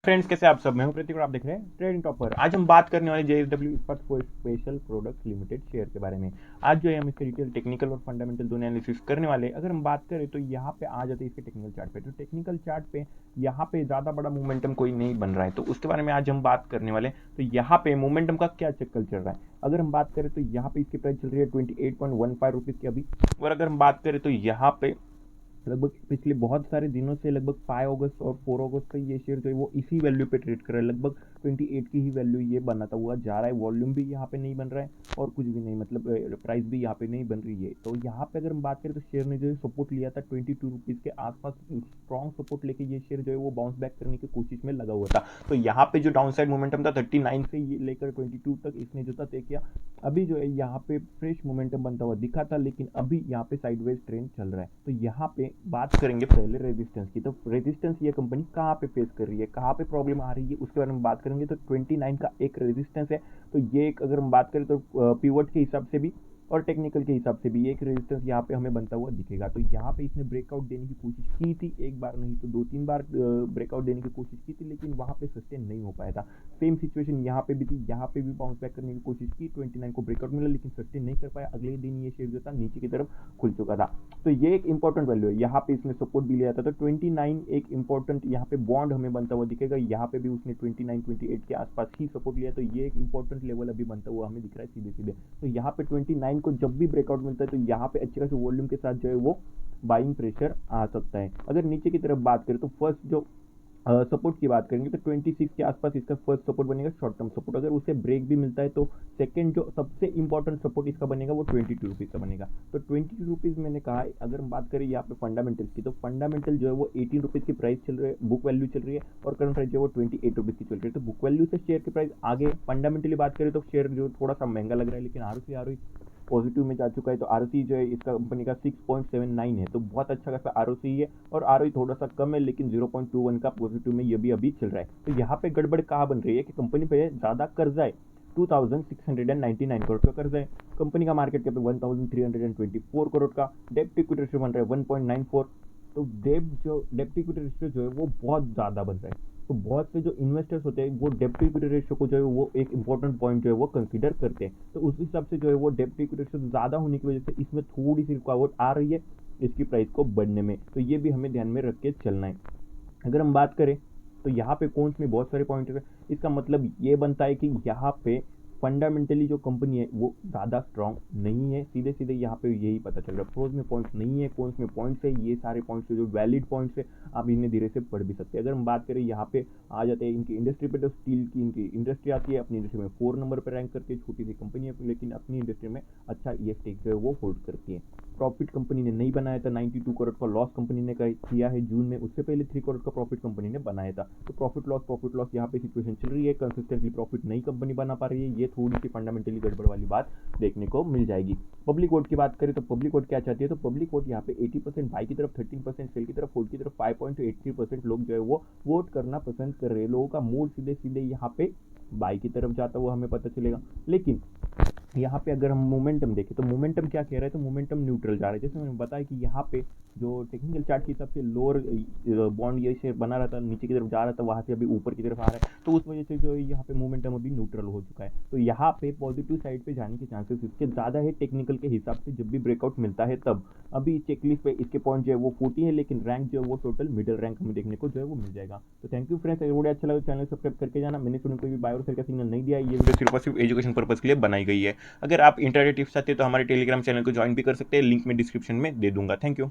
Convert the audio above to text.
Friends, कैसे आप सब? मैं हूं प्रतीक और आप देख रहे हैं ट्रेडिंग टॉपर। आज हम बात करने वाले जेएसडब्ल्यू इस्पात स्पेशल प्रोडक्ट्स लिमिटेड शेयर के बारे में। आज जो है हम इसके डिटेल टेक्निकल और फंडामेंटल दोनों एनालिसिस करने वाले। अगर हम बात करें तो यहाँ पे आ जाते हैं इसके टेक्निकल चार्ट पे। तो टेक्निकल चार्ट पे यहाँ पे ज़्यादा बड़ा मोमेंटम कोई नहीं बन रहा है, तो उसके बारे में आज हम बात करने वाले। तो यहाँ पे मोमेंटम का क्या चक्कर चल रहा है, अगर हम बात करें तो यहाँ पे इसकी प्राइस चल रही है 28.15 रुपीज़ की अभी। और अगर हम बात करें तो यहाँ पे लगभग पिछले बहुत सारे दिनों से लगभग 5 अगस्त और 4 अगस्त का ये शेयर जो है वो इसी वैल्यू पे ट्रेड कर रहा है। लगभग 28 की ही वैल्यू ये बनाता हुआ जा रहा है। वॉल्यूम भी यहाँ पे नहीं बन रहा है और कुछ भी नहीं, मतलब प्राइस भी यहाँ पे नहीं बन रही है। तो यहाँ पे अगर हम बात करें तो शेयर ने जो है सपोर्ट लिया था 22 रुपीज़ के आसपास। स्ट्रॉन्ग सपोर्ट लेके ये शेयर जो है वो बाउंस बैक करने की कोशिश में लगा हुआ था। तो यहाँ पे जो डाउन साइड मोमेंटम था 39 से ये लेकर 22 तक इसने जो था तय किया। अभी जो है यहाँ पे फ्रेश मोमेंटम बनता हुआ दिखा था, लेकिन अभी यहाँ पे साइडवेज ट्रेंड चल रहा है। तो यहाँ पे बात करेंगे पहले रेजिस्टेंस की। तो रेजिस्टेंस ये कंपनी कहाँ पे फेस कर रही है, कहाँ पे प्रॉब्लम आ रही है, उसके बारे में बात करेंगे। तो 29 का एक रेजिस्टेंस है। तो ये एक अगर हम बात करें तो पिवट के हिसाब से भी और टेक्निकल के हिसाब से भी एक रेजिस्टेंस यहाँ पे हमें बनता हुआ दिखेगा। तो यहाँ पे इसने ब्रेकआउट देने की कोशिश की थी, एक बार नहीं तो 2-3 बार ब्रेकआउट देने की कोशिश की थी, लेकिन वहाँ पे सस्टेन नहीं हो पाया था। सेम सिचुएशन यहाँ पे भी थी, यहाँ पे भी बाउंस बैक करने की कोशिश की, 29 को ब्रेकआउट मिला लेकिन सस्टेन नहीं कर पाया। अगले दिन ये शेयर जो था नीचे की तरफ खुल चुका था। तो ये एक इंपॉर्टेंट वैल्यू है, यहाँ पे इसने सपोर्ट भी लिया था। तो 29 एक इंपॉर्टेंट यहाँ पे बॉन्ड हमें बनता हुआ दिखेगा। यहाँ पे भी उसने 29-28 के आसपास ही सपोर्ट लिया। तो ये एक इंपॉर्टेंट लेवल अभी बनता हुआ हमें दिख रहा है सीधे सीधे। तो यहाँ पे 29 को जब भी ब्रेकआउट मिलता है तो यहाँ पे अच्छे खासे वॉल्यूम के साथ जो है वो बाइंग प्रेशर आ सकता है। अगर नीचे की तरफ बात करें तो फर्स्ट जो सपोर्ट की बात करेंगे तो 26 के आसपास इसका फर्स्ट सपोर्ट बनेगा, शॉर्ट टर्म सपोर्ट। अगर उसे ब्रेक भी मिलता है तो सेकंड जो सबसे इंपॉर्टेंट सपोर्ट इसका बनेगा वो 22 रुपीज़ का बनेगा। तो 22 रुपीज़ मैंने कहा है। अगर हम बात करें यहाँ पे फंडामेंटल्स की, तो फंडामेंटल जो है वो 18 रुपीज़ की प्राइस चल रही है, बुक वैल्यू चल रही है, और करंट प्राइस जो है वो 28 रुपीज़ की चल रही है। तो बुक वैल्यू से शेयर की प्राइस आगे, फंडामेंटली बात करें तो शेयर जो थोड़ा सा महंगा लग रहा है, लेकिन आर पॉजिटिव में जा चुका है। तो आरओसी जो है इसका कंपनी का 6.79 है, तो बहुत अच्छा खासा आरओसी है। और आरओई थोड़ा सा कम है, लेकिन 0.21 का पॉजिटिव में ये भी अभी चल रहा है। तो यहाँ पे गड़बड़ कहाँ बन रही है कि कंपनी पे ज़्यादा कर्जा है, 2699 करोड़ का कर्जा है। कंपनी का मार्केट कैप 1324 करोड़ का। डेप्ट इक्विटी रेशियो बन रहा है 1.94। तो डेप्ट इक्विटी रेशियो जो है वो बहुत ज़्यादा बन रहा है। तो बहुत से जो इन्वेस्टर्स होते हैं वो डेप्ट इक्विटी रेशियो को जो है वो एक इंपॉर्टेंट पॉइंट जो है वो कंसीडर करते हैं। तो उस हिसाब से जो है वो डेप्ट इक्विटी रेशियो ज़्यादा होने की वजह से इसमें थोड़ी सी रुकावट आ रही है इसकी प्राइस को बढ़ने में। तो ये भी हमें ध्यान में रख के चलना है। अगर हम बात करें तो यहाँ पे कौन में बहुत सारे पॉइंट है। इसका मतलब ये बनता है कि यहाँ पे फंडामेंटली जो कंपनी है वो ज़्यादा स्ट्रांग नहीं है। सीधे सीधे यहाँ पे यही पता चल रहा है। प्रोज में पॉइंट्स नहीं है, कौन में पॉइंट्स है। ये सारे पॉइंट्स जो वैलिड पॉइंट्स है, आप इन्हें धीरे से पढ़ भी सकते हैं। अगर हम बात करें यहाँ पे आ जाते हैं इनकी इंडस्ट्री पे, तो स्टील की इनकी इंडस्ट्री आती है। अपनी इंडस्ट्री में 4 नंबर पर रैंक करती है, छोटी सी कंपनी है, लेकिन अपनी इंडस्ट्री में अच्छा ये स्टेक जो है वो होल्ड करती है। प्रॉफिट कंपनी ने नहीं बनाया था, 92 करोड़ का लॉस कंपनी ने किया है जून में। उससे पहले 3 करोड़ का प्रॉफिट कंपनी ने बनाया था। तो प्रॉफिट लॉस यहाँ पे सिचुएशन चल रही है। कंसिस्टेंटली प्रॉफिट नहीं कंपनी बना पा रही है, ये थोड़ी सी फंडामेंटली गड़बड़ वाली बात देखने को मिल जाएगी। पब्लिक वोट की बात करें तो पब्लिक वोट क्या चाहती है, तो पब्लिक वोट यहाँ पे 80% बाई की तरफ, 13% सेल की तरफ, होल्ड की तरफ 5.83% लोग जो है वो वोट करना पसंद कर रहे हैं। लोगों का मूड सीधे सीधे यहाँ पे बाई की तरफ जाता हुआ हमें पता चलेगा। लेकिन यहाँ पे अगर हम मोमेंटम देखें तो मोमेंटम क्या कह रहा है, तो मोमेंटम न्यूट्रल जा रहा है। जैसे मैंने बताया कि यहाँ पे जो टेक्निकल चार्ट के हिसाब से लोअर बॉन्ड ये शेयर बना रहा था, नीचे की तरफ जा रहा था, वहाँ से अभी ऊपर की तरफ आ रहा है। तो उस वजह से जो है यहाँ पे मोमेंटम अभी न्यूट्रल हो चुका है। तो यहाँ पे पॉजिटिव साइड पे जाने के चांसेस इसके ज़्यादा है टेक्निकल के हिसाब से। जब भी ब्रेकआउट मिलता है तब अभी चेकलिस्ट पे इसके पॉइंट जो है वो 40 है, लेकिन रैंक जो है वो टोटल मिडिल रैंक हमें देखने को जो है वो मिल जाएगा। तो थैंक यू फ्रेंड्स, अगर वीडियो अच्छा लगा चैनल सब्सक्राइब करके जाना। मैंने सुन कोई भी बाय और सेल का सिग्नल नहीं दिया है। ये वीडियो सिर्फ और सिर्फ एजुकेशन पर्पज के लिए बनाई गई है। अगर आप इंटरनेट टिप्स चाहते हैं तो हमारे टेलीग्राम चैनल को ज्वाइन भी कर सकते हैं, लिंक में डिस्क्रिप्शन में दे दूंगा। Thank you.